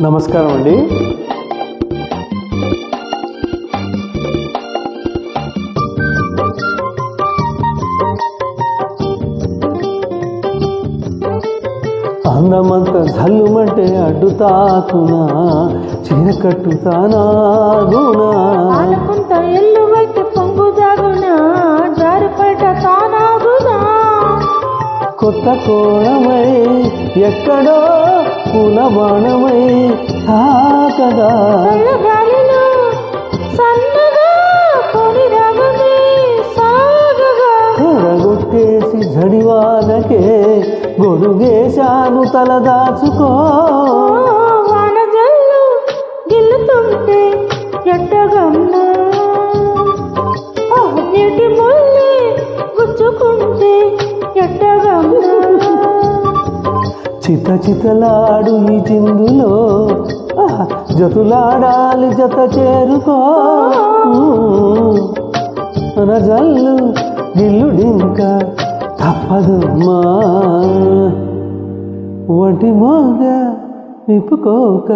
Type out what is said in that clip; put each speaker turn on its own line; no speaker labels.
నమస్కారం అండి. అందమంత జల్లుమంటే అడ్డు తాకునా చీరకట్టుతానాగునా
ఆలకుంత ఎల్లువైతే పొంగుదాగునా జారుపేట తానాగునా
కొత్త కోణమై ఎక్కడో పూల బాణమై తాకదా
చల్లగాలిలో సన్నగా కొని రాగమే సాగగా
కొడగొట్టేసి జడివానకే గొడుగేశాను తల దాచుకో
వాన జల్లు గిల్లుతుంటే ఎట్టగమ్మ నీటి ముల్లి గుచ్చుకుంటే ఎట్టగమ్మ
చిత చితలాడు ఈ చిందులో జతులాడాలి జత చేరుకో మన జల్లు గిల్లుడింక తప్పదు మా వంటి మోగ నిప్పుకోక